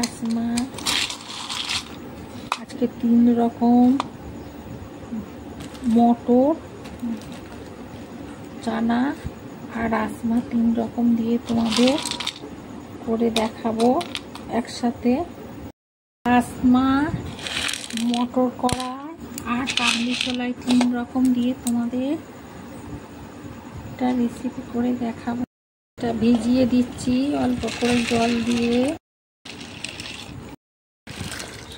রাজমা, আজকে 3 রকম মটর, চানা আর রাজমা 3 রকম দিয়ে তোমাদের করে দেখাবো একসাথে। রাজমা, মটর কড়া আর কাবলি ছোলায় 3 রকম দিয়ে তোমাদের একটা রেসিপি করে দেখাবো। এটা ভিজিয়ে দিচ্ছি অল্প করে জল দিয়ে।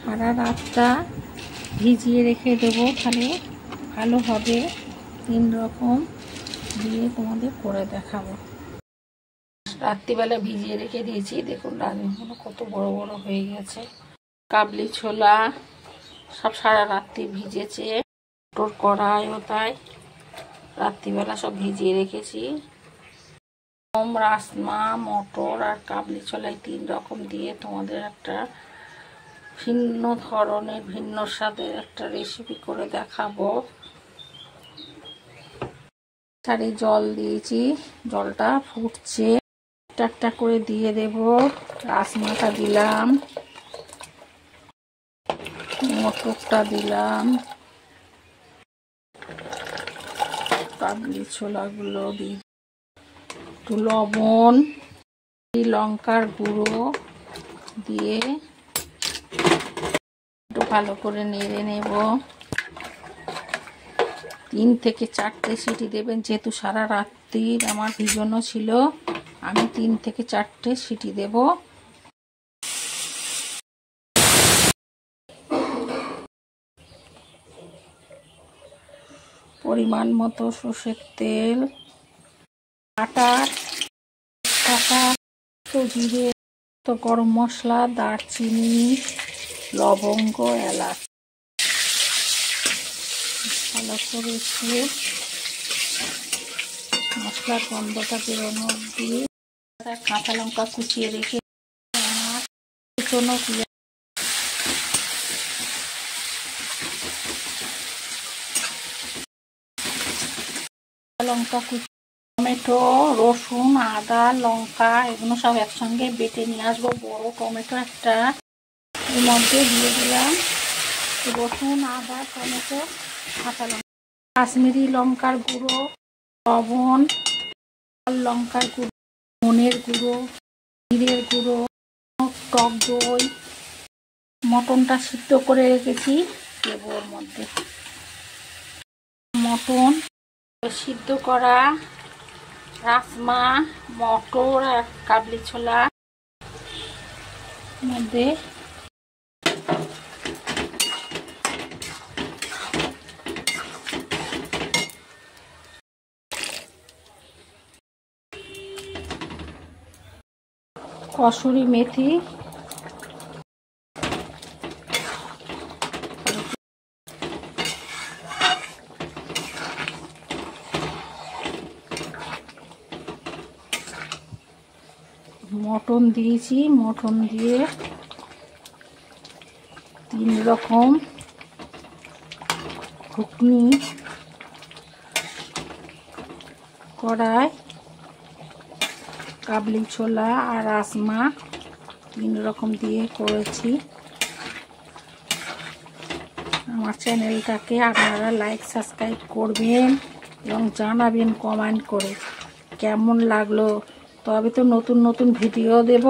সারা রাতটা ভিজিয়ে রেখে দেবো, তাহলে ভালো হবে। 3 রকম দিয়ে তোমাদের করে দেখাবো। রাত্রিবেলা ভিজিয়ে রেখে দিয়েছি, দেখুন রাজমাগুলো কত বড় বড় হয়ে গেছে। কাবলি ছোলা সব সারা রাত্রি ভিজেছে, মটর কড়াইও তাই রাত্রিবেলা সব ভিজিয়ে রেখেছি। রাজমা, মটর আর কাবলি ছোলায় 3 রকম দিয়ে তোমাদের একটা ভিন্ন ধরনের, ভিন্ন স্বাদের একটা রেসিপি করে দেখাবো। তারে জল দিয়েছি, জলটা ফুটছে, একটা করে দিয়ে দেব। রাজমাটা দিলাম, মটরটা দিলাম, কাবলি ছোলাগুলো দিয়ে একটু লবণ, লঙ্কার গুঁড়ো দিয়ে একটু ভালো করে নেড়ে নেব। 3 থেকে 4টে সিটি দেবেন, যেহেতু সারা রাত্রির আমার ভিজানো ছিল, আমি 3 থেকে 4টে সিটি দেব। পরিমাণ মতো সর্ষের তেল, আটা, জিরে, তো গরম মশলা, দারচিনি, লবঙ্গ, এলাচ ভালো করে একটু মশলার গন্ধটা বেরোনো অবধি। কাঁচা লঙ্কা কুচিয়ে রেখে, কুচনো পেঁয়াজ, লঙ্কা কুচি, টমেটো, রসুন, আদা, লঙ্কা এগুলো সব একসঙ্গে বেটে নিয়ে আসবো। বড় টমেটো একটা এর মধ্যে দিয়ে দিলাম। রসুন, আদা, টমেটো, কাঁচা লঙ্কা, কাশ্মীরি লঙ্কার গুঁড়ো, লবণ, লঙ্কার গুঁড়ো, ধনের গুঁড়ো, জিরের গুঁড়ো, টক দই, মটনটা সিদ্ধ করে রেখেছি দেবো ওর মধ্যে। মটন সিদ্ধ করা, রাজমা, মটর আর কাবলি ছোলা মধ্যে কসুরি মেথি, মটন দিয়েছি, মটন দিয়ে 3 রকম ঘুগনি কড়াই, কাবলি ছোলা আর রাজমা 3 রকম দিয়ে করেছি। আমার চ্যানেলটাকে আপনারা লাইক সাবস্ক্রাইব করবেন এবং জানাবেন কমেন্ট করে কেমন লাগলো। তবে তো নতুন নতুন ভিডিও দেব।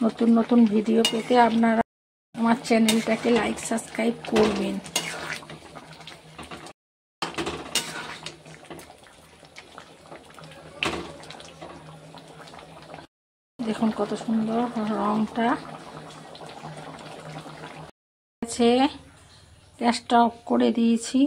নতুন নতুন ভিডিও পেতে আপনারা আমার চ্যানেলটাকে লাইক সাবস্ক্রাইব করবেন। দেখুন কত সুন্দর রংটা আছে। গ্যাসটা অফ করে দিয়েছি।